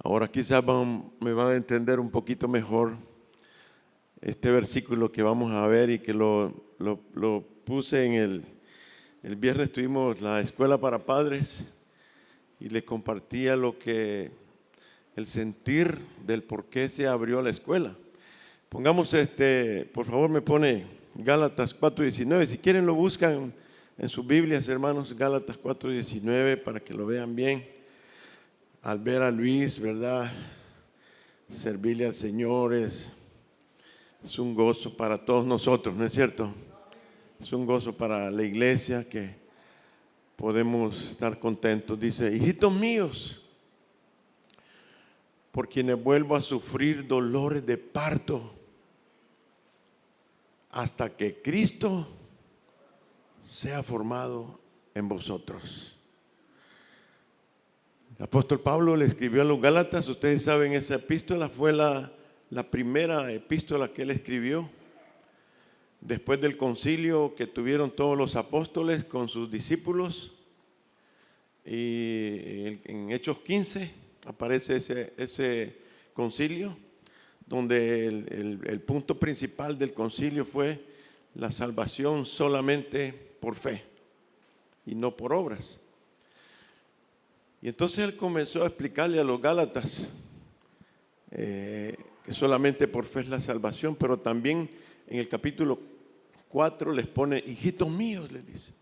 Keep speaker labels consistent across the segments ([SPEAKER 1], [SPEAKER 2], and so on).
[SPEAKER 1] Ahora quizás me van a entender un poquito mejor este versículo que vamos a ver y que lo puse en el viernes. Tuvimos la escuela para padres y les compartía el sentir del por qué se abrió la escuela. Pongamos por favor me pone Gálatas 4:19, si quieren lo buscan en sus Biblias, hermanos, Gálatas 4:19 para que lo vean bien. Al ver a Luis, ¿verdad? Servirle al Señor es un gozo para todos nosotros, ¿no es cierto? Es un gozo para la iglesia que podemos estar contentos. Dice, hijitos míos, por quienes vuelvo a sufrir dolores de parto, hasta que Cristo sea formado en vosotros. El apóstol Pablo le escribió a los Gálatas. Ustedes saben, esa epístola fue la primera epístola que él escribió después del concilio que tuvieron todos los apóstoles con sus discípulos. Y en Hechos 15 aparece ese concilio, donde el punto principal del concilio fue la salvación solamente por fe y no por obras. Y entonces él comenzó a explicarle a los Gálatas que solamente por fe es la salvación, pero también en el capítulo 4 les pone, hijitos míos, les dice,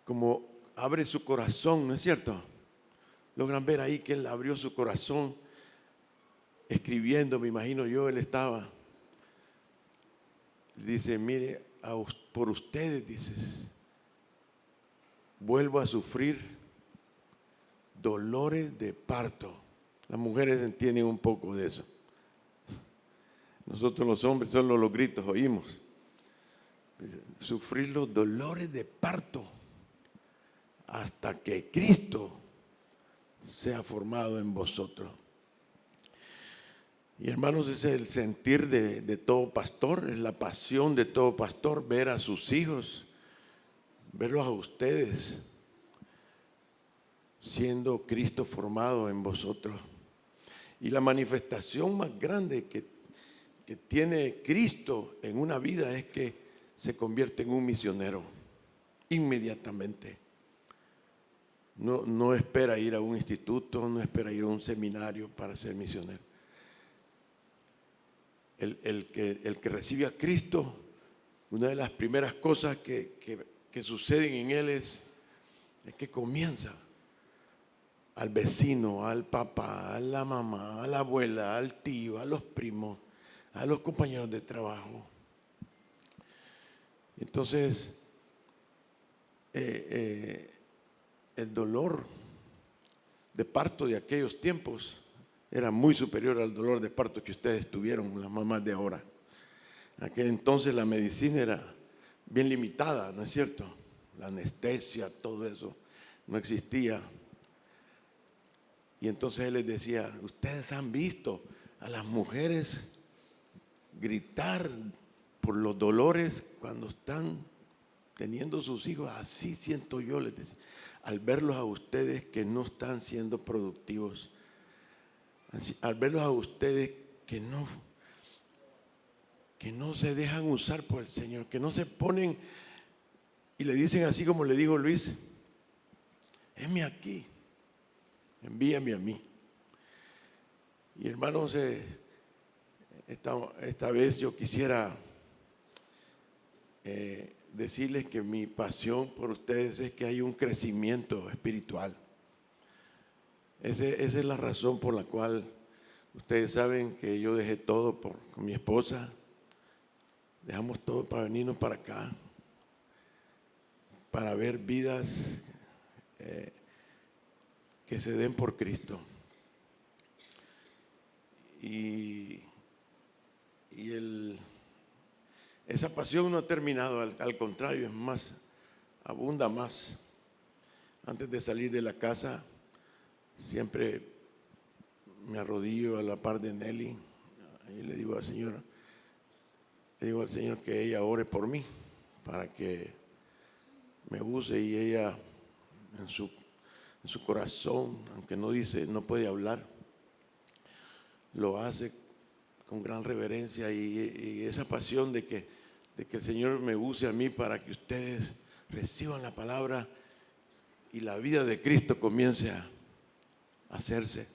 [SPEAKER 1] como abre su corazón, ¿no es cierto? Logran ver ahí que él abrió su corazón escribiendo, me imagino yo, él estaba. Dice, mire, por ustedes, dices, vuelvo a sufrir dolores de parto. Las mujeres entienden un poco de eso. Nosotros los hombres solo los gritos oímos. Sufrir los dolores de parto hasta que Cristo sea formado en vosotros. Y hermanos, ese es el sentir de todo pastor, es la pasión de todo pastor, ver a sus hijos, verlos a ustedes siendo Cristo formado en vosotros. Y la manifestación más grande que tiene Cristo en una vida es que se convierte en un misionero inmediatamente. No espera ir a un instituto, no espera ir a un seminario para ser misionero. El que recibe a Cristo, una de las primeras cosas que suceden en él es que comienza al vecino, al papá, a la mamá, a la abuela, al tío, a los primos, a los compañeros de trabajo. Entonces, el dolor de parto de aquellos tiempos era muy superior al dolor de parto que ustedes tuvieron, las mamás de ahora. En aquel entonces la medicina era bien limitada, ¿no es cierto? La anestesia, todo eso no existía. Y entonces él les decía, ustedes han visto a las mujeres gritar por los dolores cuando están teniendo sus hijos. Así siento yo, les decía, al verlos a ustedes que no están siendo productivos, al verlos a ustedes que no se dejan usar por el Señor, que no se ponen y le dicen así como le dijo Luis, heme aquí, envíame a mí. Y hermanos, esta vez yo quisiera decirles que mi pasión por ustedes es que hay un crecimiento espiritual. Esa es la razón por la cual ustedes saben que yo dejé todo con mi esposa, dejamos todo para venirnos para acá, para ver vidas que se den por Cristo. Y esa pasión no ha terminado, al contrario, es más, abunda más. Antes de salir de la casa, siempre me arrodillo a la par de Nelly y le digo al Señor que ella ore por mí, para que me use, y ella en su corazón, aunque no puede hablar, lo hace con gran reverencia y esa pasión de que el Señor me use a mí para que ustedes reciban la palabra y la vida de Cristo comience a hacerse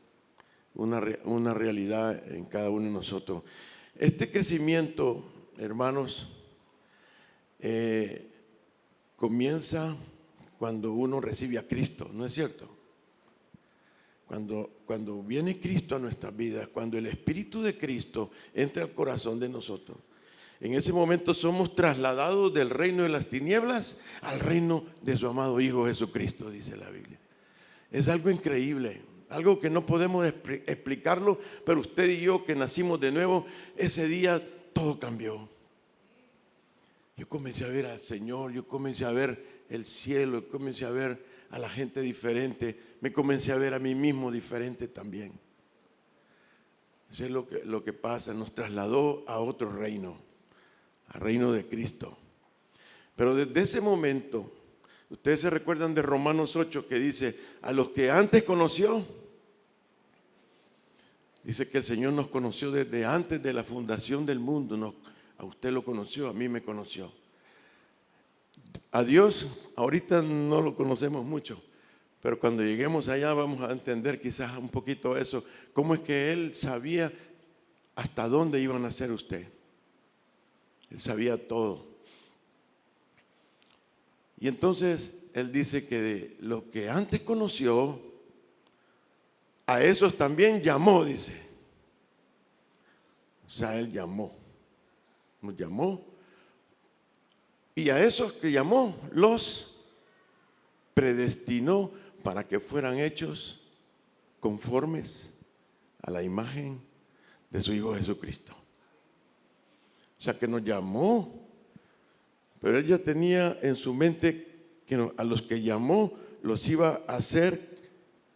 [SPEAKER 1] una realidad en cada uno de nosotros. Este crecimiento, hermanos, comienza cuando uno recibe a Cristo, ¿no es cierto? Cuando viene Cristo a nuestras vidas, cuando el Espíritu de Cristo entra al corazón de nosotros, en ese momento somos trasladados del reino de las tinieblas al reino de su amado Hijo Jesucristo, dice la Biblia. Es algo increíble, algo que no podemos explicarlo, pero usted y yo que nacimos de nuevo, ese día todo cambió. Yo comencé a ver al Señor, yo comencé a ver el cielo, yo comencé a ver a la gente diferente, me comencé a ver a mí mismo diferente también. Eso es lo que pasa, nos trasladó a otro reino, al reino de Cristo. Pero desde ese momento, ustedes se recuerdan de Romanos 8 que dice, a los que antes conoció, dice que el Señor nos conoció desde antes de la fundación del mundo, a usted lo conoció, a mí me conoció. A Dios ahorita no lo conocemos mucho, pero cuando lleguemos allá vamos a entender quizás un poquito eso, cómo es que Él sabía hasta dónde iba a nacer usted. Él sabía todo. Y entonces Él dice que de lo que antes conoció, a esos también llamó, dice. O sea, Él llamó, nos llamó. Y a esos que llamó, los predestinó para que fueran hechos conformes a la imagen de su Hijo Jesucristo. O sea, que nos llamó, pero Él ya tenía en su mente que a los que llamó los iba a hacer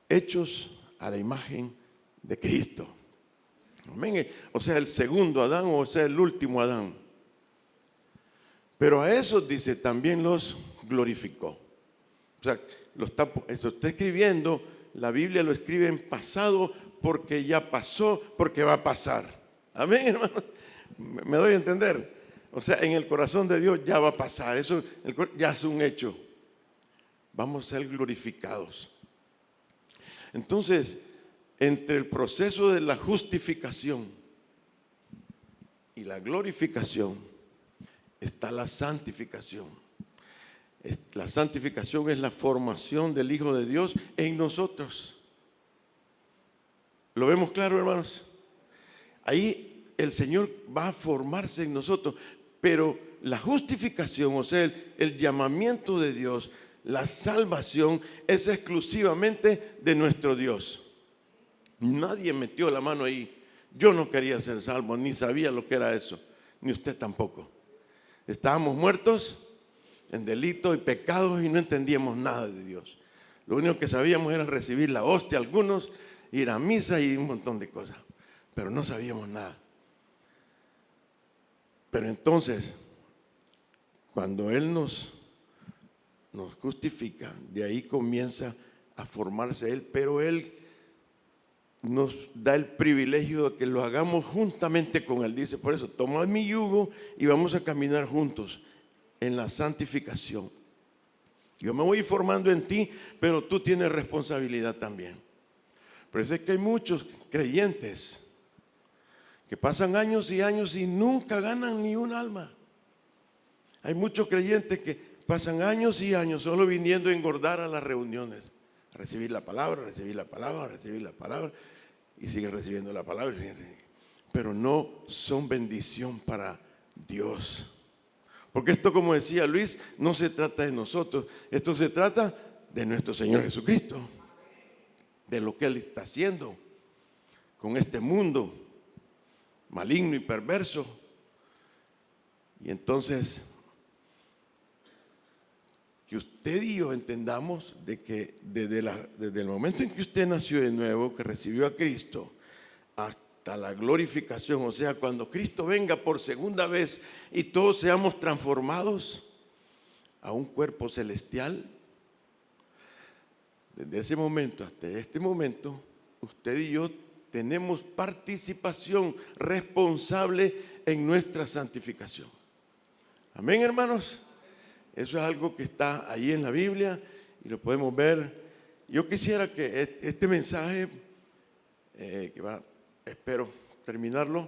[SPEAKER 1] hechos a la imagen de Cristo. Amén. O sea, el segundo Adán, o sea, el último Adán. Pero a esos, dice, también los glorificó. O sea, eso está escribiendo, la Biblia lo escribe en pasado porque ya pasó, porque va a pasar. Amén, hermano. ¿Me doy a entender? O sea, en el corazón de Dios ya va a pasar, eso ya es un hecho. Vamos a ser glorificados. Entonces, entre el proceso de la justificación y la glorificación está la santificación. La santificación es la formación del Hijo de Dios en nosotros. ¿Lo vemos claro, hermanos? Ahí el Señor va a formarse en nosotros, pero la justificación, o sea, el llamamiento de Dios, la salvación es exclusivamente de nuestro Dios. Nadie metió la mano ahí. Yo no quería ser salvo, ni sabía lo que era eso, ni usted tampoco. Estábamos muertos en delitos y pecados y no entendíamos nada de Dios. Lo único que sabíamos era recibir la hostia, algunos, ir a misa y un montón de cosas, pero no sabíamos nada. Pero entonces, cuando Él nos justifica, de ahí comienza a formarse Él, pero Él nos da el privilegio de que lo hagamos juntamente con Él. Dice, por eso, tomad mi yugo y vamos a caminar juntos en la santificación. Yo me voy formando en ti, pero tú tienes responsabilidad también. Por eso es que hay muchos creyentes que pasan años y años y nunca ganan ni un alma. Hay muchos creyentes que pasan años y años solo viniendo a engordar a las reuniones, a recibir la palabra, a recibir la palabra, a recibir la palabra, y siguen recibiendo la palabra, pero no son bendición para Dios. Porque esto, como decía Luis, no se trata de nosotros, esto se trata de nuestro Señor Jesucristo, de lo que Él está haciendo con este mundo maligno y perverso. Y entonces, que usted y yo entendamos de que desde el momento en que usted nació de nuevo, que recibió a Cristo, hasta la glorificación, o sea, cuando Cristo venga por segunda vez y todos seamos transformados a un cuerpo celestial, desde ese momento hasta este momento, usted y yo tenemos participación responsable en nuestra santificación. Amén, hermanos. Eso es algo que está ahí en la Biblia y lo podemos ver. Yo quisiera que este mensaje, espero terminarlo,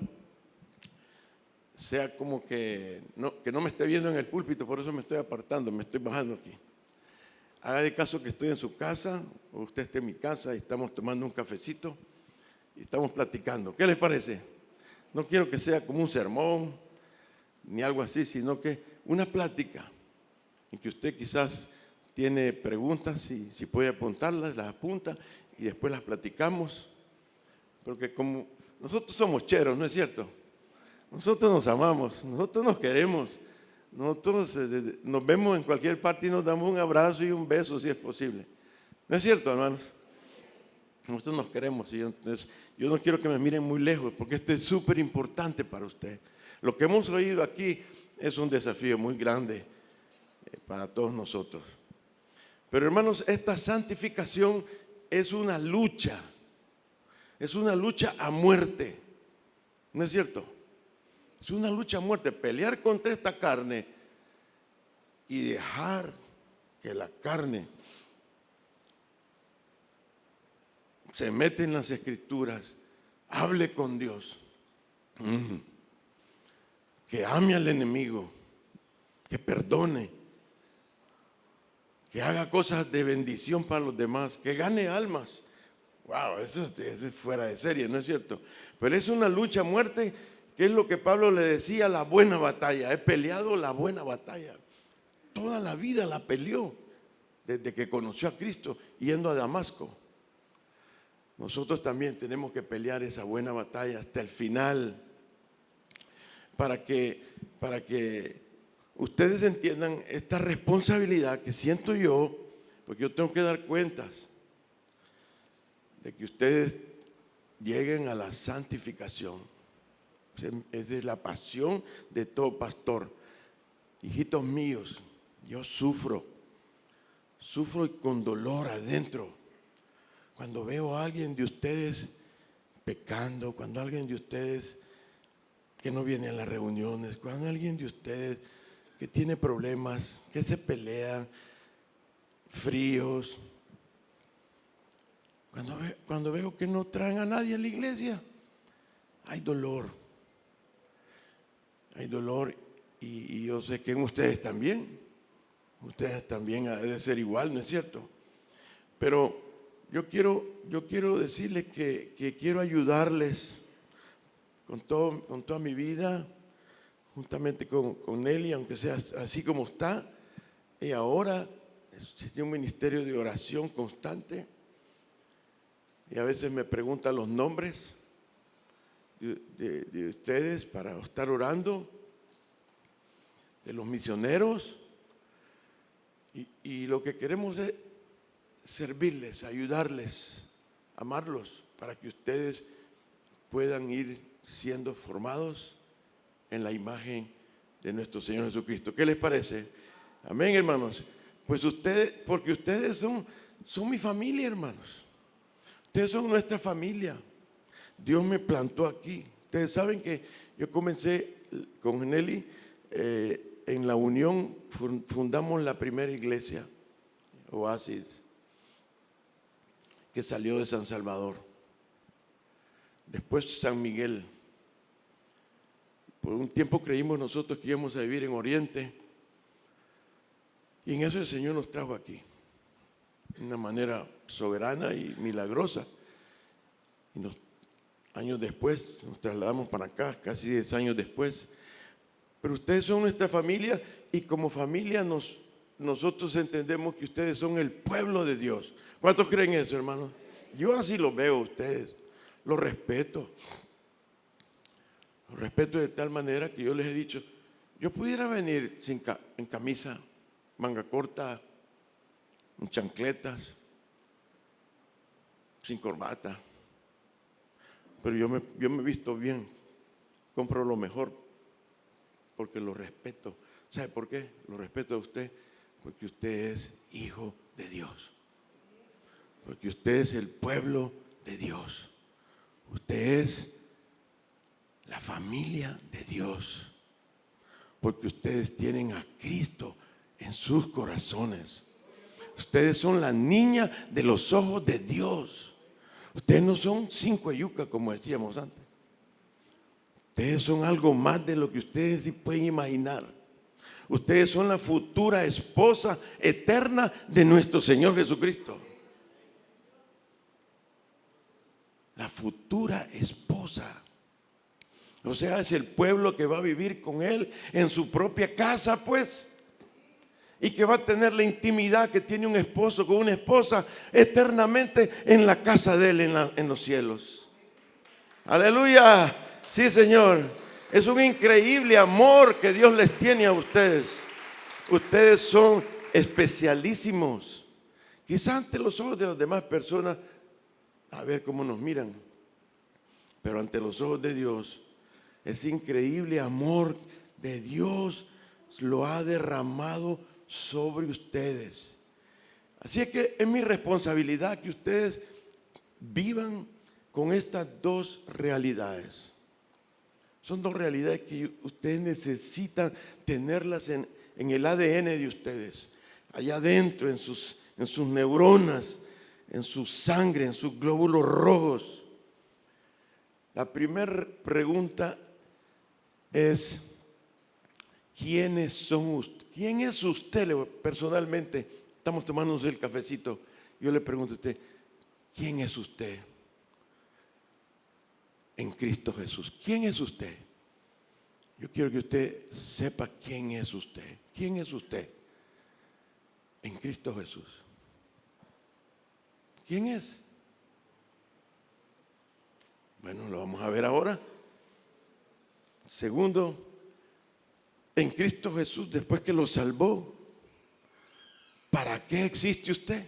[SPEAKER 1] sea como que no me esté viendo en el púlpito, por eso me estoy apartando, me estoy bajando aquí. Haga de caso que estoy en su casa, o usted esté en mi casa y estamos tomando un cafecito y estamos platicando. ¿Qué les parece? No quiero que sea como un sermón ni algo así, sino que una plática en que usted quizás tiene preguntas y si puede apuntarlas, las apunta y después las platicamos. Porque como nosotros somos cheros, ¿no es cierto? Nosotros nos amamos, nosotros nos queremos. Nosotros nos vemos en cualquier parte y nos damos un abrazo y un beso si es posible. ¿No es cierto, hermanos? Nosotros nos queremos. Y entonces, yo no quiero que me miren muy lejos porque esto es súper importante para usted. Lo que hemos oído aquí es un desafío muy grande para todos nosotros. Pero hermanos, esta santificación es una lucha. Es una lucha a muerte. ¿No es cierto? Es una lucha a muerte, pelear contra esta carne y dejar que la carne se mete en las Escrituras, hable con Dios, que ame al enemigo, que perdone, que haga cosas de bendición para los demás, que gane almas. Wow, eso es fuera de serie, ¿no es cierto? Pero es una lucha a muerte. ¿Qué es lo que Pablo le decía? La buena batalla. He peleado la buena batalla. Toda la vida la peleó desde que conoció a Cristo yendo a Damasco. Nosotros también tenemos que pelear esa buena batalla hasta el final para que ustedes entiendan esta responsabilidad que siento yo, porque yo tengo que dar cuentas de que ustedes lleguen a la santificación. Esa es la pasión de todo pastor. Hijitos míos, yo sufro y con dolor adentro. Cuando veo a alguien de ustedes pecando, cuando alguien de ustedes que no viene a las reuniones, cuando alguien de ustedes que tiene problemas, que se pelean, fríos, cuando veo que no traen a nadie a la iglesia, hay dolor. Hay dolor y yo sé que en ustedes también ha de ser igual, ¿no es cierto? Pero yo quiero decirles que quiero ayudarles con toda mi vida, juntamente con Nelly, aunque sea así como está. Y ahora tiene un ministerio de oración constante y a veces me preguntan los nombres de ustedes para estar orando, de los misioneros, y lo que queremos es servirles, ayudarles, amarlos, para que ustedes puedan ir siendo formados en la imagen de nuestro Señor Jesucristo. ¿Qué les parece? Amén, hermanos. Pues porque ustedes son mi familia, hermanos. Ustedes son nuestra familia. Dios me plantó aquí. Ustedes saben que yo comencé con Nelly en la Unión, fundamos la primera iglesia, Oasis, que salió de San Salvador. Después San Miguel. Por un tiempo creímos nosotros que íbamos a vivir en Oriente. Y en eso el Señor nos trajo aquí. De una manera soberana y milagrosa. Y años después nos trasladamos para acá, casi 10 años después. Pero ustedes son nuestra familia y como familia nosotros entendemos que ustedes son el pueblo de Dios. ¿Cuántos creen eso, hermano? Yo así lo veo a ustedes. Los respeto. Los respeto de tal manera que yo les he dicho, yo pudiera venir en camisa, manga corta, en chancletas, sin corbata. Pero yo me he visto bien, compro lo mejor, porque lo respeto. ¿Sabe por qué? Lo respeto a usted, porque usted es hijo de Dios. Porque usted es el pueblo de Dios. Usted es la familia de Dios, porque ustedes tienen a Cristo en sus corazones. Ustedes son la niña de los ojos de Dios. Ustedes no son 5 yucas como decíamos antes. Ustedes son algo más de lo que ustedes sí pueden imaginar. Ustedes son la futura esposa eterna de nuestro Señor Jesucristo. La futura esposa. O sea, es el pueblo que va a vivir con Él en su propia casa, pues. Y que va a tener la intimidad que tiene un esposo con una esposa eternamente en la casa de Él, en los cielos. Aleluya. Sí, Señor. Es un increíble amor que Dios les tiene a ustedes. Ustedes son especialísimos. Quizás ante los ojos de las demás personas, a ver cómo nos miran. Pero ante los ojos de Dios, ese increíble amor de Dios lo ha derramado sobre ustedes. Así es que es mi responsabilidad que ustedes vivan con estas dos realidades. Son dos realidades que ustedes necesitan tenerlas en el ADN de ustedes, allá adentro, en sus neuronas, en su sangre, en sus glóbulos rojos. La primera pregunta es: ¿quiénes son ustedes? ¿Quién es usted? Personalmente, estamos tomándonos el cafecito. Yo le pregunto a usted, ¿quién es usted en Cristo Jesús? ¿Quién es usted? Yo quiero que usted sepa quién es usted. ¿Quién es usted en Cristo Jesús? ¿Quién es? Bueno, lo vamos a ver ahora. Segundo, en Cristo Jesús, después que lo salvó, ¿para qué existe usted?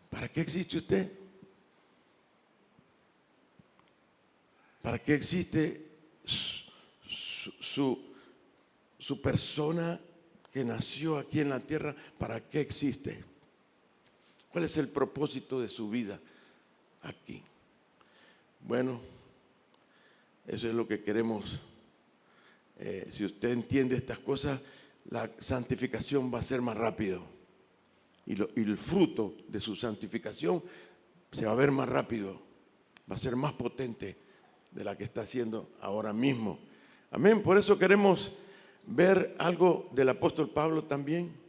[SPEAKER 1] ¿Para qué existe usted? ¿Para qué existe su persona que nació aquí en la tierra? ¿Para qué existe? ¿Cuál es el propósito de su vida aquí? Bueno, eso es lo que queremos. Si usted entiende estas cosas, la santificación va a ser más rápido. Y el fruto de su santificación se va a ver más rápido. Va a ser más potente de la que está haciendo ahora mismo. Amén. Por eso queremos ver algo del apóstol Pablo también.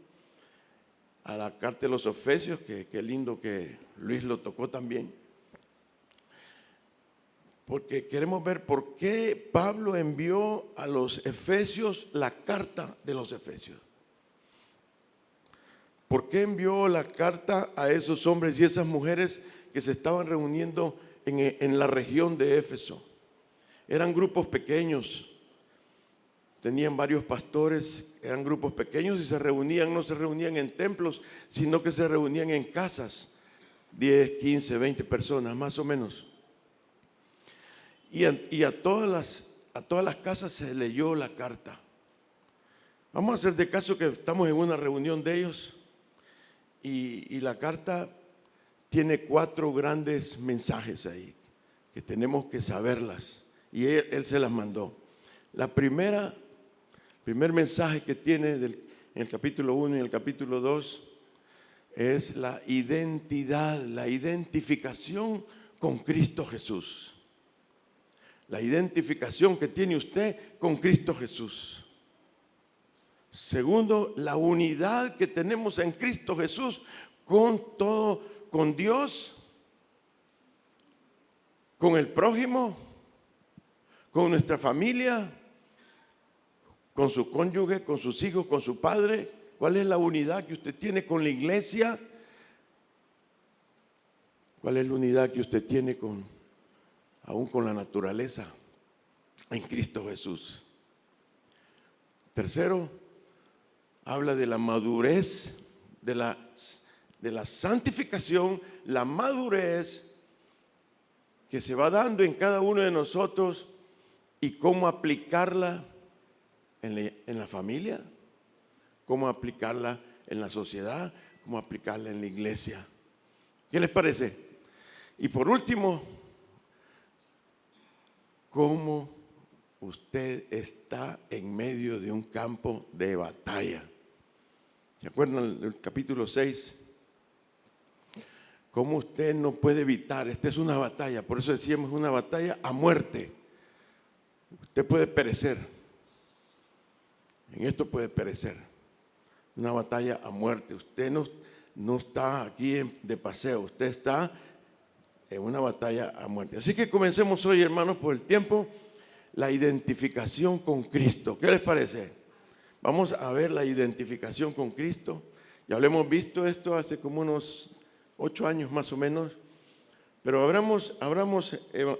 [SPEAKER 1] A la carta de los Efesios, que qué lindo que Luis lo tocó también. Porque queremos ver por qué Pablo envió a los Efesios la carta de los Efesios. ¿Por qué envió la carta a esos hombres y esas mujeres que se estaban reuniendo en la región de Éfeso? Eran grupos pequeños, tenían varios pastores, eran grupos pequeños y se reunían, no se reunían en templos, sino que se reunían en casas, 10, 15, 20 personas más o menos. Y a todas las casas se leyó la carta. Vamos a hacer de caso que estamos en una reunión de ellos y la carta tiene 4 grandes mensajes ahí que tenemos que saberlas y él se las mandó. Primer mensaje que tiene en el capítulo 1 y en el capítulo 2 es la identidad, la identificación con Cristo Jesús. La identificación que tiene usted con Cristo Jesús. Segundo, la unidad que tenemos en Cristo Jesús con todo, con Dios, con el prójimo, con nuestra familia, con su cónyuge, con sus hijos, con su padre. ¿Cuál es la unidad que usted tiene con la iglesia? ¿Cuál es la unidad que usted tiene aún con la naturaleza en Cristo Jesús? Tercero, habla de la madurez, de la santificación, la madurez que se va dando en cada uno de nosotros y cómo aplicarla en la familia, cómo aplicarla en la sociedad, cómo aplicarla en la iglesia. ¿Qué les parece? Y por último, cómo usted está en medio de un campo de batalla. ¿Se acuerdan del capítulo 6? Cómo usted no puede evitar, esta es una batalla, por eso decíamos una batalla a muerte. Usted puede perecer, en esto puede perecer, una batalla a muerte. Usted no está aquí de paseo, usted está en una batalla a muerte. Así que comencemos hoy, hermanos, por el tiempo, la identificación con Cristo. ¿Qué les parece? Vamos a ver la identificación con Cristo. Ya lo hemos visto esto hace como unos 8 años más o menos, pero abramos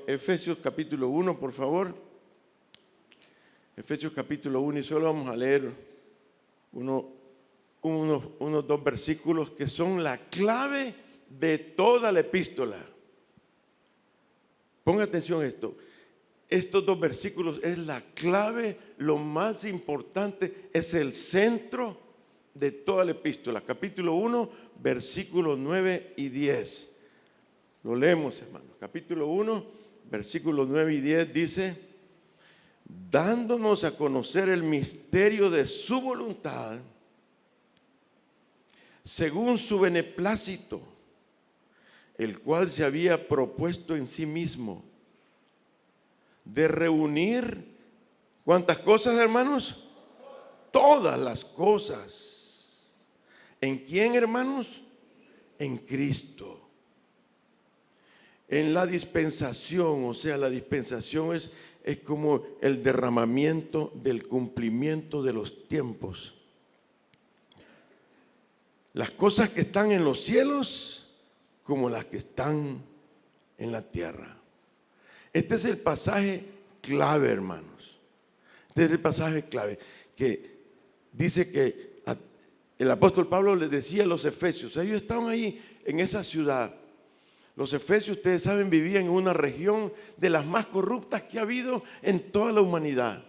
[SPEAKER 1] Efesios capítulo 1, por favor. Efesios capítulo 1, y solo vamos a leer unos 2 versículos que son la clave de toda la epístola. Ponga atención a esto. Estos 2 versículos es la clave, lo más importante, es el centro de toda la epístola. Capítulo 1, versículos 9 y 10. Lo leemos, hermanos. Capítulo 1, versículos 9 y 10 dice: dándonos a conocer el misterio de su voluntad, según su beneplácito, el cual se había propuesto en sí mismo, de reunir, ¿cuántas cosas, hermanos? Todas las cosas. ¿En quién, hermanos? En Cristo. En la dispensación, o sea, la dispensación es como el derramamiento del cumplimiento de los tiempos. Las cosas que están en los cielos como las que están en la tierra. Este es el pasaje clave, hermanos. Este es el pasaje clave que dice que el apóstol Pablo les decía a los efesios, ellos estaban ahí en esa ciudad. Los efesios, ustedes saben, vivían en una región de las más corruptas que ha habido en toda la humanidad.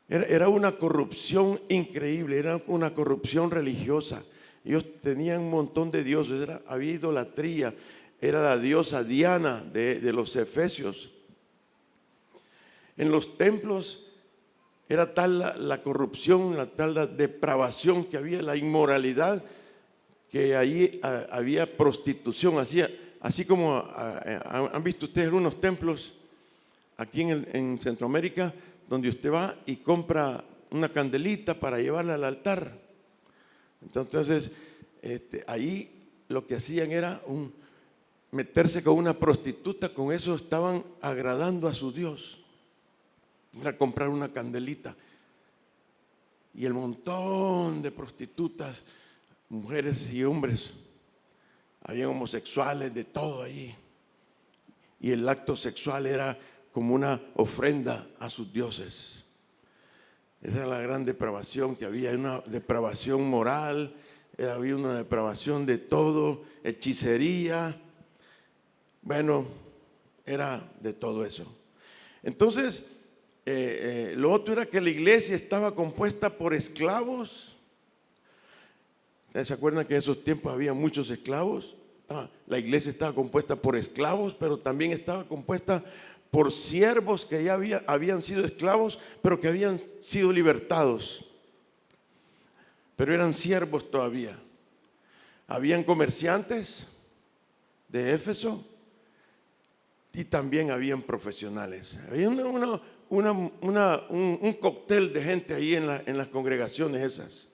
[SPEAKER 1] Era una corrupción increíble, era una corrupción religiosa. Ellos tenían un montón de dioses, había idolatría, era la diosa Diana de los efesios. En los templos era tal la corrupción, la depravación que había, la inmoralidad, que ahí había prostitución. Así como han visto ustedes unos templos aquí en Centroamérica, donde usted va y compra una candelita para llevarla al altar. Entonces, ahí lo que hacían era meterse con una prostituta, con eso estaban agradando a su Dios. Era comprar una candelita. Y el montón de prostitutas, mujeres y hombres, había homosexuales, de todo allí. Y el acto sexual era como una ofrenda a sus dioses. Esa era la gran depravación que había, una depravación moral, había una depravación de todo, hechicería. Bueno, era de todo eso. Entonces, lo otro era que la iglesia estaba compuesta por esclavos. ¿Se acuerdan que en esos tiempos había muchos esclavos? La iglesia estaba compuesta por esclavos, pero también estaba compuesta por siervos que ya habían sido esclavos, pero que habían sido libertados. Pero eran siervos todavía. Habían comerciantes de Éfeso y también habían profesionales. Había un cóctel de gente ahí en las congregaciones esas.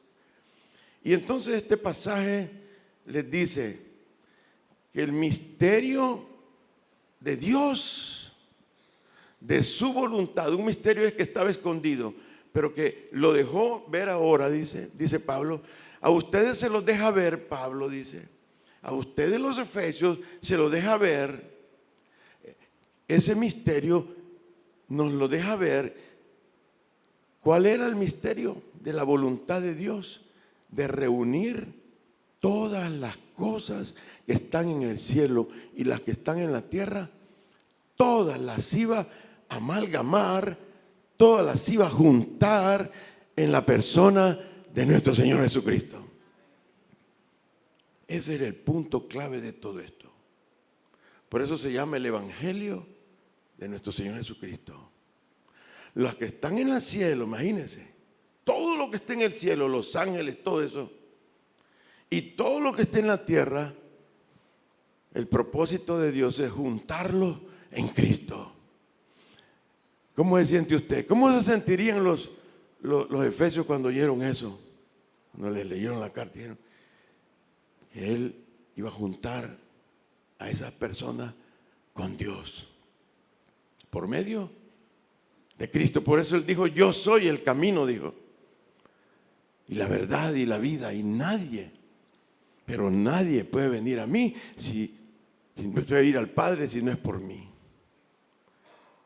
[SPEAKER 1] Y entonces este pasaje les dice que el misterio de Dios, de su voluntad, un misterio es que estaba escondido, pero que lo dejó ver ahora, dice Pablo. A ustedes se los deja ver, Pablo dice, a ustedes los efesios se los deja ver. Ese misterio nos lo deja ver. ¿Cuál era el misterio de la voluntad de Dios? De reunir todas las cosas que están en el cielo y las que están en la tierra, todas las iba a amalgamar, todas las iba a juntar en la persona de nuestro Señor Jesucristo. Ese era el punto clave de todo esto. Por eso se llama el Evangelio de nuestro Señor Jesucristo. Los que están en el cielo, imagínense, todo lo que está en el cielo, los ángeles, todo eso, y todo lo que está en la tierra, el propósito de Dios es juntarlo en Cristo. ¿Cómo se siente usted? ¿Cómo se sentirían los efesios cuando oyeron eso? Cuando les leyeron la carta, dijeron que Él iba a juntar a esas personas con Dios por medio de Cristo. Por eso Él dijo: yo soy el camino, dijo, y la verdad y la vida, y nadie, pero nadie puede venir a mí si no puede ir al Padre si no es por mí.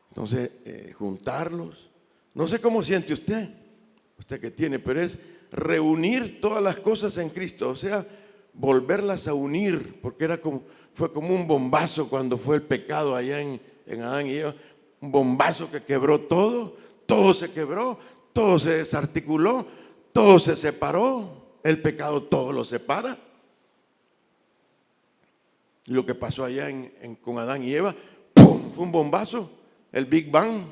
[SPEAKER 1] Entonces, juntarlos, no sé cómo siente usted que tiene, pero es reunir todas las cosas en Cristo, o sea, volverlas a unir, porque fue como un bombazo cuando fue el pecado allá en Adán y Eva, un bombazo que quebró todo, todo se quebró, todo se desarticuló, todo se separó, el pecado todo lo separa. Y lo que pasó allá con Adán y Eva, ¡pum!, fue un bombazo, el Big Bang,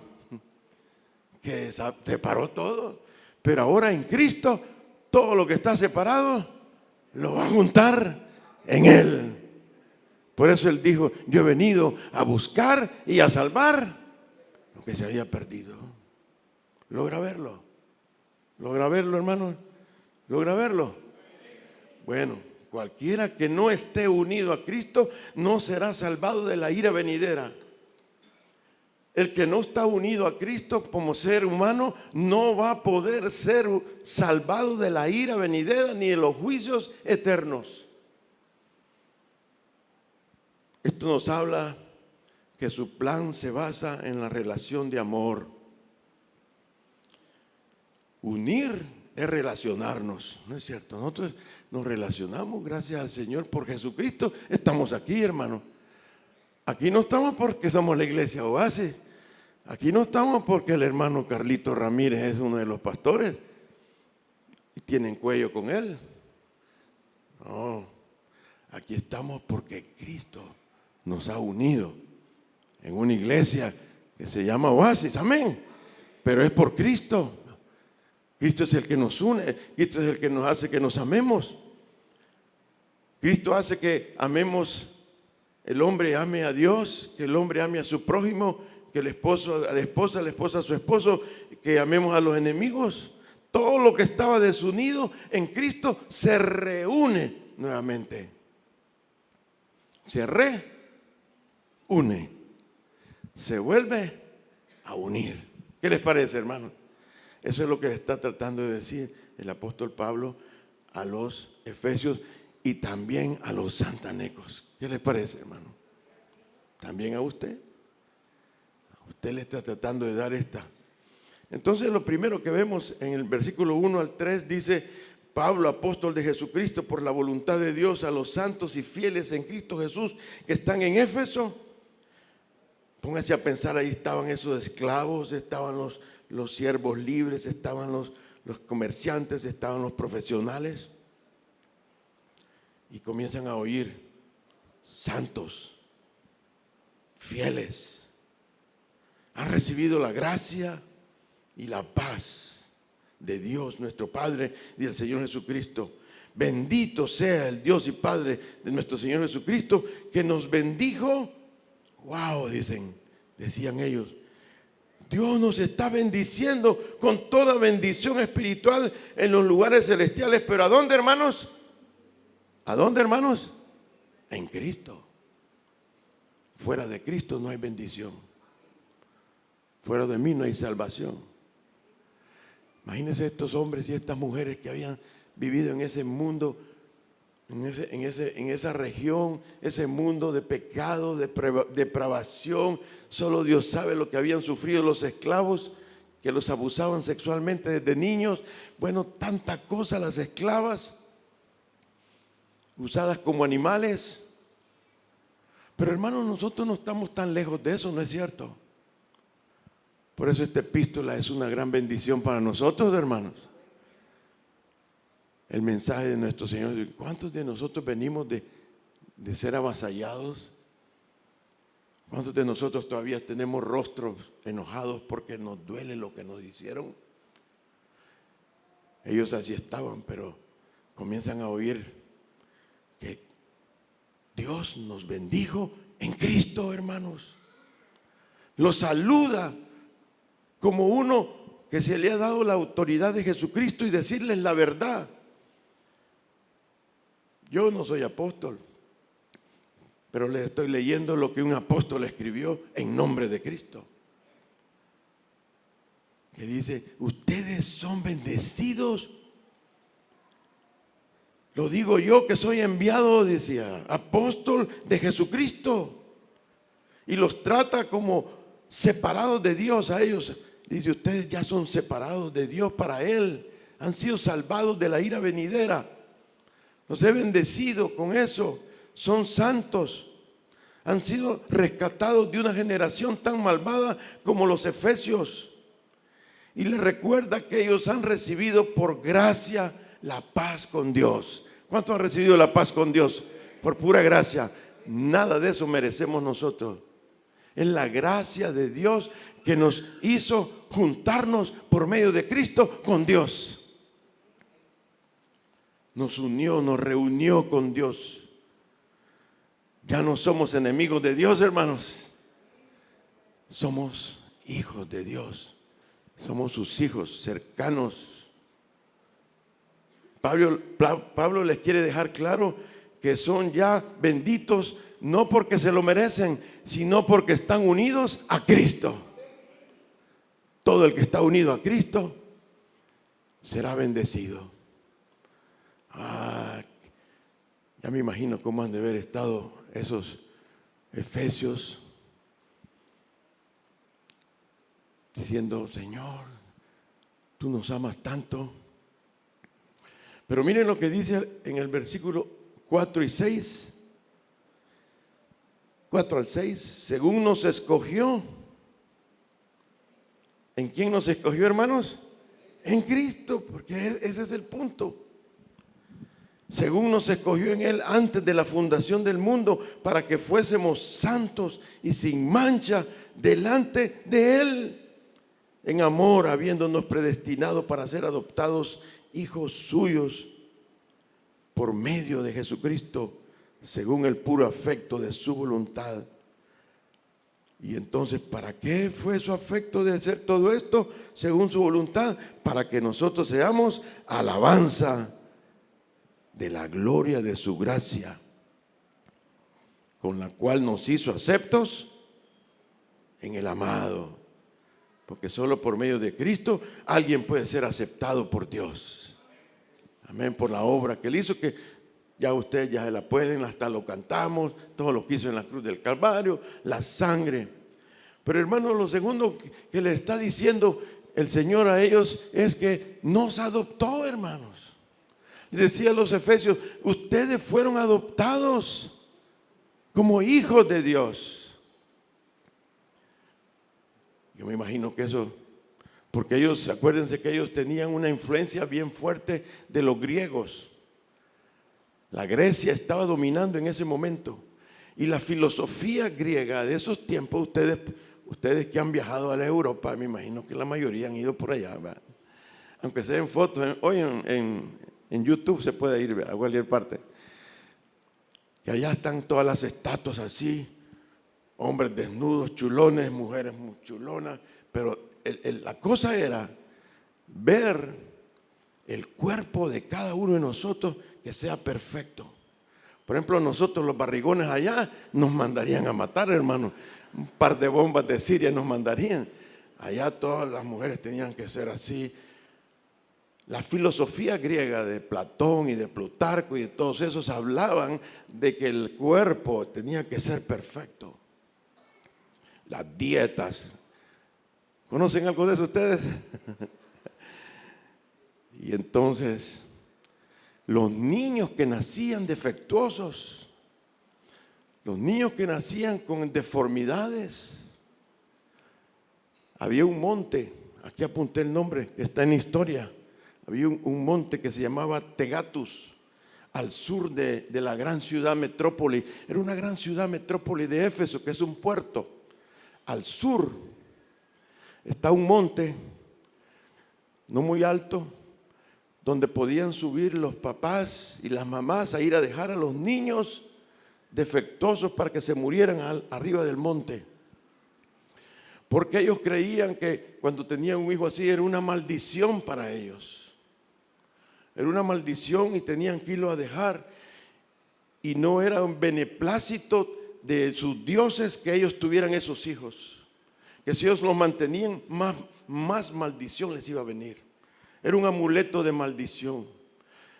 [SPEAKER 1] que separó todo. Pero ahora en Cristo, todo lo que está separado, lo va a juntar en Él. Por eso Él dijo: yo he venido a buscar y a salvar lo que se había perdido. ¿Logra verlo? ¿Logra verlo, hermano? ¿Logra verlo? Bueno, cualquiera que no esté unido a Cristo no será salvado de la ira venidera. El que no está unido a Cristo como ser humano no va a poder ser salvado de la ira venidera ni de los juicios eternos. Esto nos habla que su plan se basa en la relación de amor. Unir es relacionarnos, ¿no es cierto? Nosotros nos relacionamos, gracias al Señor, por Jesucristo. Estamos aquí, hermano. Aquí no estamos porque somos la iglesia Oasis. Aquí no estamos porque el hermano Carlito Ramírez es uno de los pastores y tienen cuello con él. No, aquí estamos porque Cristo nos ha unido en una iglesia que se llama Oasis, amén. Pero es por Cristo. Cristo es el que nos une, Cristo es el que nos hace que nos amemos. Cristo hace que amemos, el hombre ame a Dios, que el hombre ame a su prójimo, que el esposo a la esposa a su esposo, que amemos a los enemigos. Todo lo que estaba desunido en Cristo se reúne nuevamente. Se reúne, se vuelve a unir. ¿Qué les parece, hermano? Eso es lo que le está tratando de decir el apóstol Pablo a los efesios y también a los santanecos. ¿Qué les parece, hermano? También a usted. A usted le está tratando de dar esta. Entonces, lo primero que vemos en el versículo 1 al 3 dice: Pablo, apóstol de Jesucristo, por la voluntad de Dios, a los santos y fieles en Cristo Jesús que están en Éfeso. Póngase a pensar, ahí estaban esos esclavos, estaban los siervos libres, estaban los comerciantes, estaban los profesionales. Y comienzan a oír: santos, fieles, han recibido la gracia y la paz de Dios nuestro Padre y del Señor Jesucristo. Bendito sea el Dios y Padre de nuestro Señor Jesucristo, que nos bendijo. Wow, decían ellos, Dios nos está bendiciendo con toda bendición espiritual en los lugares celestiales. ¿Pero a dónde, hermanos? ¿A dónde, hermanos? En Cristo. Fuera de Cristo no hay bendición. Fuera de mí no hay salvación. Imagínense estos hombres y estas mujeres que habían vivido en ese mundo, en esa región, ese mundo de pecado, de depravación. Solo Dios sabe lo que habían sufrido los esclavos, que los abusaban sexualmente desde niños. Bueno, tanta cosa, las esclavas, usadas como animales. Pero hermanos, nosotros no estamos tan lejos de eso, ¿no es cierto? Por eso esta epístola es una gran bendición para nosotros, hermanos. El mensaje de nuestro Señor. ¿Cuántos de nosotros venimos de ser avasallados, ¿Cuántos de nosotros todavía tenemos rostros enojados porque nos duele lo que nos hicieron? Ellos así estaban, pero comienzan a oír que Dios nos bendijo en Cristo, hermanos. Los saluda como uno que se le ha dado la autoridad de Jesucristo y decirles la verdad. Yo no soy apóstol, pero les estoy leyendo lo que un apóstol escribió en nombre de Cristo. Que dice, ustedes son bendecidos. Lo digo yo que soy enviado, decía, apóstol de Jesucristo. Y los trata como separados de Dios a ellos. Dice, ustedes ya son separados de Dios para Él. Han sido salvados de la ira venidera. Los he bendecido con eso. Son santos. Han sido rescatados de una generación tan malvada como los efesios. Y les recuerda que ellos han recibido por gracia la paz con Dios. ¿Cuántos han recibido la paz con Dios? Por pura gracia. Nada de eso merecemos nosotros. Es la gracia de Dios que nos hizo juntarnos por medio de Cristo con Dios. Nos unió, nos reunió con Dios. Ya no somos enemigos de Dios, hermanos. Somos hijos de Dios. Somos sus hijos cercanos. Pablo les quiere dejar claro que son ya benditos, no porque se lo merecen, sino porque están unidos a Cristo. Todo el que está unido a Cristo será bendecido. Ya me imagino cómo han de haber estado esos efesios diciendo, Señor, tú nos amas tanto. Pero miren lo que dice en el versículo 4 y 6. 4 al 6. Según nos escogió. ¿En quién nos escogió, hermanos? En Cristo, porque ese es el punto. Según nos escogió en Él antes de la fundación del mundo, para que fuésemos santos y sin mancha delante de Él, en amor, habiéndonos predestinado para ser adoptados hijos suyos por medio de Jesucristo, según el puro afecto de su voluntad. Y entonces, ¿para qué fue su afecto de hacer todo esto? Según su voluntad, para que nosotros seamos alabanza de la gloria de su gracia, con la cual nos hizo aceptos en el amado. Porque solo por medio de Cristo alguien puede ser aceptado por Dios. Amén, por la obra que Él hizo, que ya ustedes ya se la pueden, hasta lo cantamos, todo lo que hizo en la cruz del Calvario, la sangre. Pero hermanos, lo segundo que le está diciendo el Señor a ellos es que nos adoptó, hermanos. Decía a los efesios, ustedes fueron adoptados como hijos de Dios. Yo me imagino que eso, porque ellos, acuérdense que ellos tenían una influencia bien fuerte de los griegos. La Grecia estaba dominando en ese momento. Y la filosofía griega de esos tiempos, ustedes que han viajado a la Europa, me imagino que la mayoría han ido por allá, ¿verdad? Aunque se den fotos, hoy en YouTube se puede ir a cualquier parte. Y allá están todas las estatuas así, hombres desnudos, chulones, mujeres muy chulonas, pero la cosa era ver el cuerpo de cada uno de nosotros que sea perfecto. Por ejemplo, nosotros los barrigones allá nos mandarían a matar, hermano. Un par de bombas de Siria nos mandarían. Allá todas las mujeres tenían que ser así. La filosofía griega de Platón y de Plutarco y de todos esos hablaban de que el cuerpo tenía que ser perfecto. Las dietas. ¿Conocen algo de eso ustedes? Y entonces, los niños que nacían defectuosos, los niños que nacían con deformidades, había un monte, aquí apunté el nombre, que está en historia, había un monte que se llamaba Tegatus. al sur de la gran ciudad metrópoli. Era una gran ciudad metrópoli de Éfeso, que es un puerto. Al sur está un monte, no muy alto, donde podían subir los papás y las mamás a ir a dejar a los niños defectuosos para que se murieran arriba del monte. Porque ellos creían que cuando tenían un hijo así era una maldición para ellos. Era una maldición y tenían que irlo a dejar. Y no era un beneplácito de sus dioses que ellos tuvieran esos hijos. Que si ellos los mantenían, más maldición les iba a venir. Era un amuleto de maldición.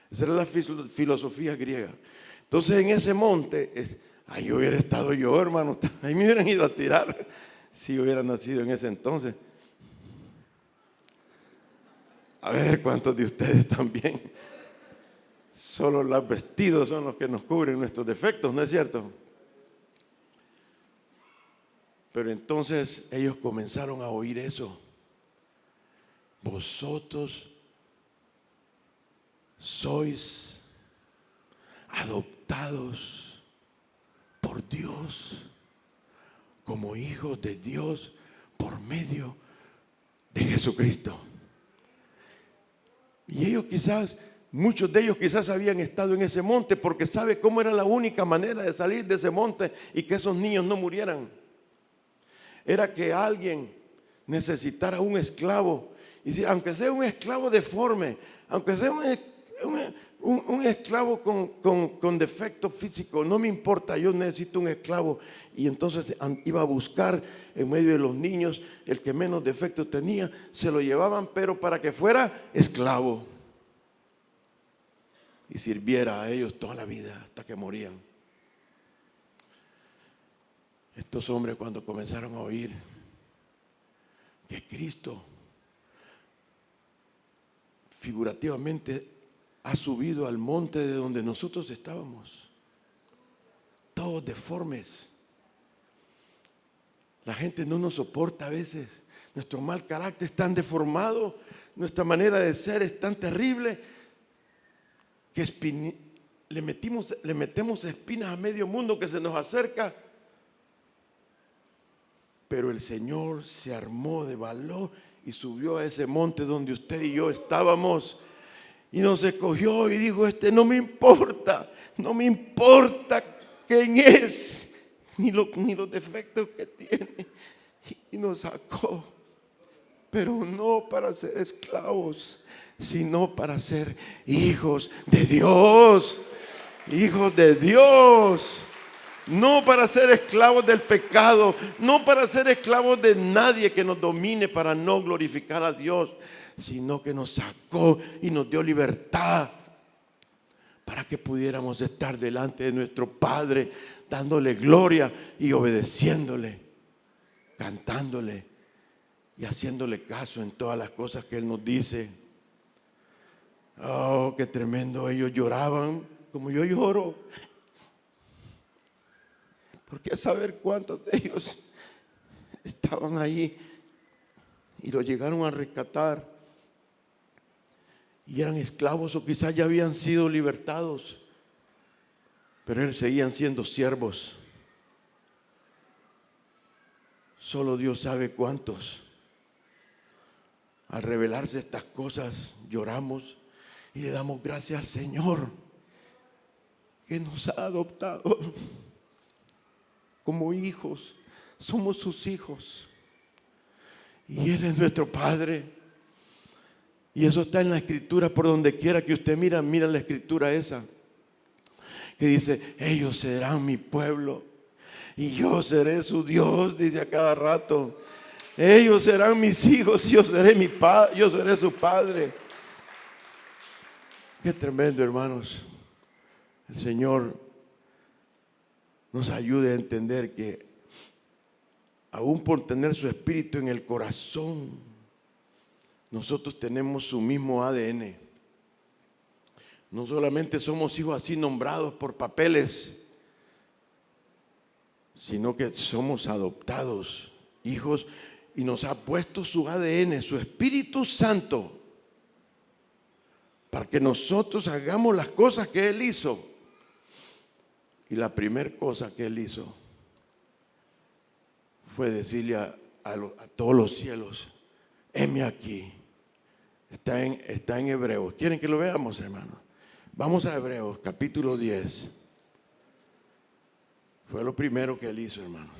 [SPEAKER 1] Esa era la filosofía griega. Entonces en ese monte, ahí hubiera estado yo, hermano. Ahí me hubieran ido a tirar si hubiera nacido en ese entonces. A ver cuántos de ustedes también. Solo los vestidos son los que nos cubren nuestros defectos, ¿no es cierto? Pero entonces ellos comenzaron a oír eso. Vosotros sois adoptados por Dios como hijos de Dios por medio de Jesucristo. Y ellos quizás, muchos de ellos quizás habían estado en ese monte porque sabe cómo era la única manera de salir de ese monte y que esos niños no murieran. Era que alguien necesitara un esclavo. Y si, aunque sea un esclavo deforme, aunque sea un esclavo con defecto físico, no me importa, yo necesito un esclavo. Y entonces iba a buscar en medio de los niños el que menos defecto tenía, se lo llevaban, pero para que fuera esclavo y sirviera a ellos toda la vida hasta que morían. Estos hombres, cuando comenzaron a oír que Cristo figurativamente ha subido al monte de donde nosotros estábamos, todos deformes. La gente no nos soporta a veces. Nuestro mal carácter es tan deformado, nuestra manera de ser es tan terrible que le metemos espinas a medio mundo que se nos acerca. Pero el Señor se armó de valor y subió a ese monte donde usted y yo estábamos. Y nos escogió y dijo, no me importa quién es, ni los defectos que tiene. Y nos sacó, pero no para ser esclavos, sino para ser hijos de Dios. Hijos de Dios. No para ser esclavos del pecado, no para ser esclavos de nadie que nos domine para no glorificar a Dios, sino que nos sacó y nos dio libertad para que pudiéramos estar delante de nuestro Padre, dándole gloria y obedeciéndole, cantándole y haciéndole caso en todas las cosas que Él nos dice. Oh, qué tremendo. Ellos lloraban como yo lloro, porque a saber cuántos de ellos estaban ahí y lo llegaron a rescatar y eran esclavos o quizás ya habían sido libertados, pero ellos seguían siendo siervos. Solo Dios sabe cuántos. Al revelarse estas cosas lloramos y le damos gracias al Señor que nos ha adoptado como hijos. Somos sus hijos y Él es nuestro Padre. Y eso está en la Escritura. Por donde quiera que usted mira la Escritura esa que dice, ellos serán mi pueblo y yo seré su Dios, dice a cada rato. Ellos serán mis hijos y yo seré su padre. Qué tremendo, hermanos. El Señor nos ayude a entender que aún por tener su espíritu en el corazón, nosotros tenemos su mismo ADN. No solamente somos hijos así nombrados por papeles, sino que somos adoptados, hijos, y nos ha puesto su ADN, su Espíritu Santo, para que nosotros hagamos las cosas que Él hizo. Y la primera cosa que Él hizo fue decirle a todos los cielos: heme aquí. Está en Hebreos. ¿Quieren que lo veamos, hermanos? Vamos a Hebreos, capítulo 10. Fue lo primero que Él hizo, hermanos.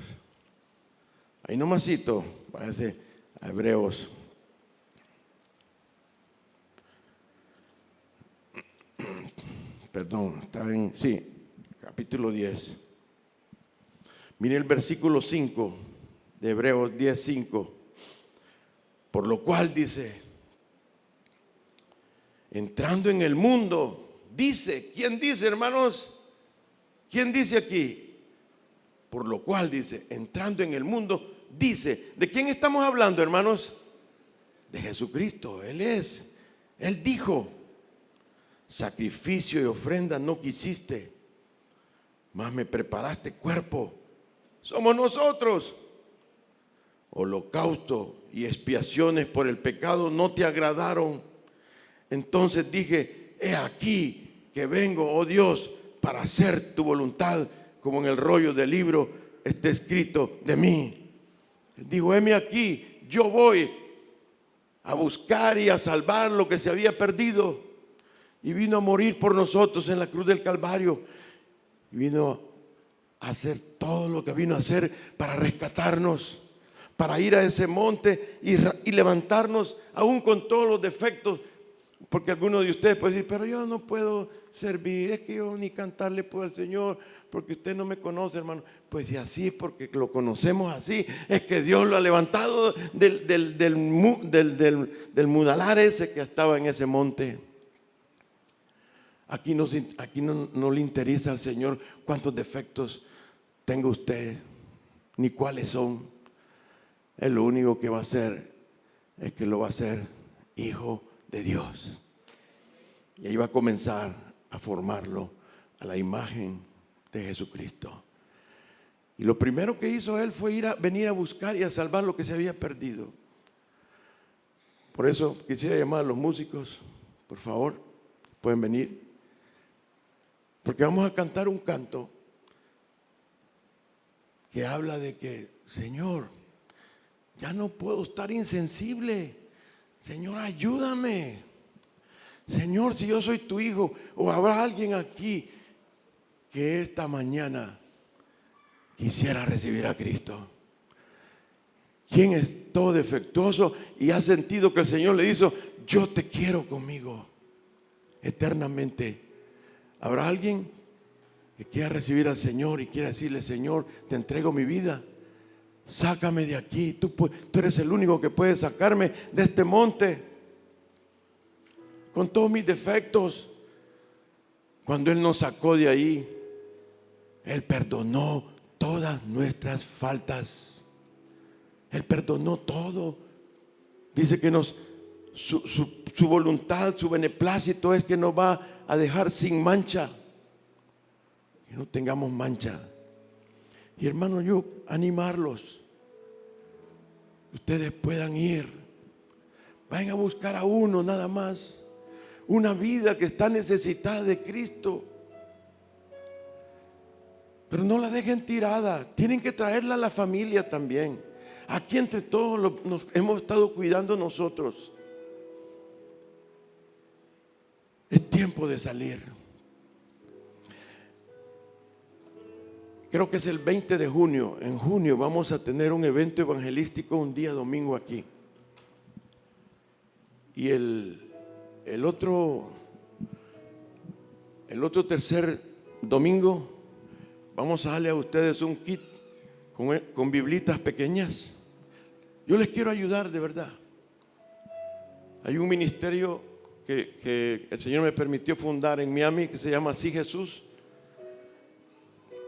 [SPEAKER 1] Ahí nomasito, váyase a Hebreos. Perdón, está en, sí, capítulo 10. Mire el versículo 5 de Hebreos 10:5. Por lo cual dice: entrando en el mundo, dice, ¿quién dice, hermanos? ¿Quién dice aquí? Por lo cual dice, entrando en el mundo, dice. ¿De quién estamos hablando, hermanos? De Jesucristo. Él dijo: sacrificio y ofrenda no quisiste, mas me preparaste cuerpo. Somos nosotros. Holocausto y expiaciones por el pecado no te agradaron. Entonces dije: he aquí que vengo, oh Dios, para hacer tu voluntad, como en el rollo del libro está escrito de mí. Digo: heme aquí, yo voy a buscar y a salvar lo que se había perdido. Y vino a morir por nosotros en la cruz del Calvario. Y vino a hacer todo lo que vino a hacer para rescatarnos, para ir a ese monte y levantarnos aún con todos los defectos. Porque algunos de ustedes pueden decir: pero yo no puedo servir, es que yo ni cantarle puedo al Señor, porque usted no me conoce, hermano. Pues si así es porque lo conocemos así, es que Dios lo ha levantado del mudalar ese que estaba en ese monte. Aquí no le interesa al Señor cuántos defectos tenga usted, ni cuáles son. Él lo único que va a hacer es que lo va a hacer hijo de Dios. Y ahí va a comenzar a formarlo a la imagen de Jesucristo. Y lo primero que hizo Él fue venir a buscar y a salvar lo que se había perdido. Por eso quisiera llamar a los músicos, por favor, pueden venir. Porque vamos a cantar un canto que habla de que: Señor, ya no puedo estar insensible. Señor, ayúdame. Señor, si yo soy tu hijo, o habrá alguien aquí que esta mañana quisiera recibir a Cristo. ¿Quién es todo defectuoso y ha sentido que el Señor le hizo: yo te quiero conmigo eternamente? ¿Habrá alguien que quiera recibir al Señor y quiera decirle: Señor, te entrego mi vida? Sácame de aquí. Tú eres el único que puede sacarme de este monte con todos mis defectos. Cuando Él nos sacó de ahí, Él perdonó todas nuestras faltas. Él perdonó todo. Dice que su voluntad, su beneplácito es que nos va a dejar sin mancha, que no tengamos mancha. Y hermano, yo animarlos, ustedes puedan ir, vayan a buscar a uno nada más, una vida que está necesitada de Cristo, pero no la dejen tirada. Tienen que traerla a la familia también. Aquí entre todos nos hemos estado cuidando nosotros. Es tiempo de salir. Creo que es el 20 de junio. En junio vamos a tener un evento evangelístico un día domingo aquí. Y el otro tercer domingo vamos a darle a ustedes un kit con biblitas pequeñas. Yo les quiero ayudar de verdad. Hay un ministerio que el Señor me permitió fundar en Miami, que se llama Sí Jesús,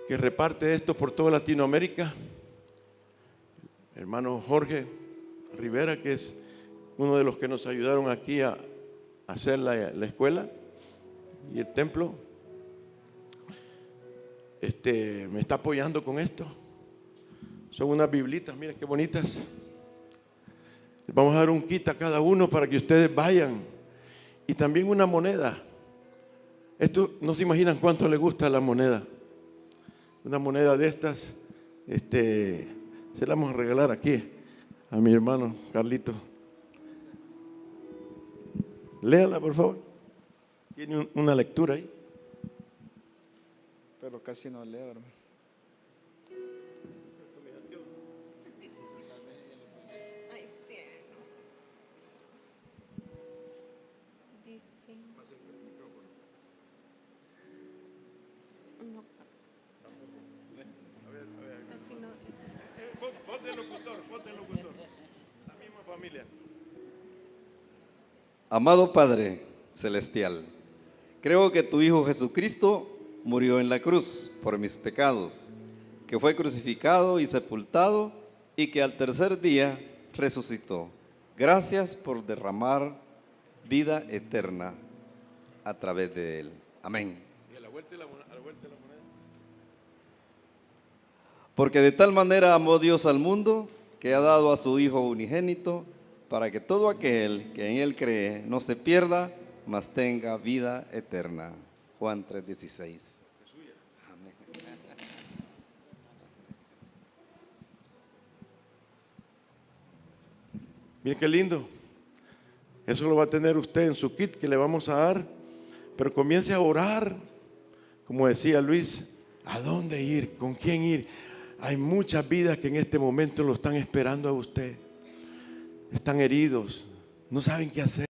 [SPEAKER 1] que reparte esto por toda Latinoamérica. Hermano Jorge Rivera, que es uno de los que nos ayudaron aquí a hacer la escuela y el templo, me está apoyando con esto. Son unas biblitas, miren qué bonitas. Les vamos a dar un kit a cada uno para que ustedes vayan y también una moneda. Esto no se imaginan cuánto le gusta la moneda. Una moneda de estas, se la vamos a regalar aquí a mi hermano Carlito. Léala, por favor. Tiene una lectura ahí.
[SPEAKER 2] Pero casi no leo, hermano.
[SPEAKER 3] Ay, cielo. Dice. No. Casi no.
[SPEAKER 1] Ponte el locutor. La misma familia.
[SPEAKER 4] Amado Padre Celestial, creo que tu Hijo Jesucristo murió en la cruz por mis pecados, que fue crucificado y sepultado y que al tercer día resucitó. Gracias por derramar vida eterna a través de él. Amén.
[SPEAKER 1] Y a la vuelta de la moneda.
[SPEAKER 4] Porque de tal manera amó Dios al mundo que ha dado a su Hijo unigénito para que todo aquel que en él cree no se pierda, mas tenga vida eterna. Juan 3:16. Amén.
[SPEAKER 1] Miren qué lindo. Eso lo va a tener usted en su kit que le vamos a dar. Pero comience a orar. Como decía Luis, ¿a dónde ir? ¿Con quién ir? Hay muchas vidas que en este momento lo están esperando a usted. Están heridos, no saben qué hacer.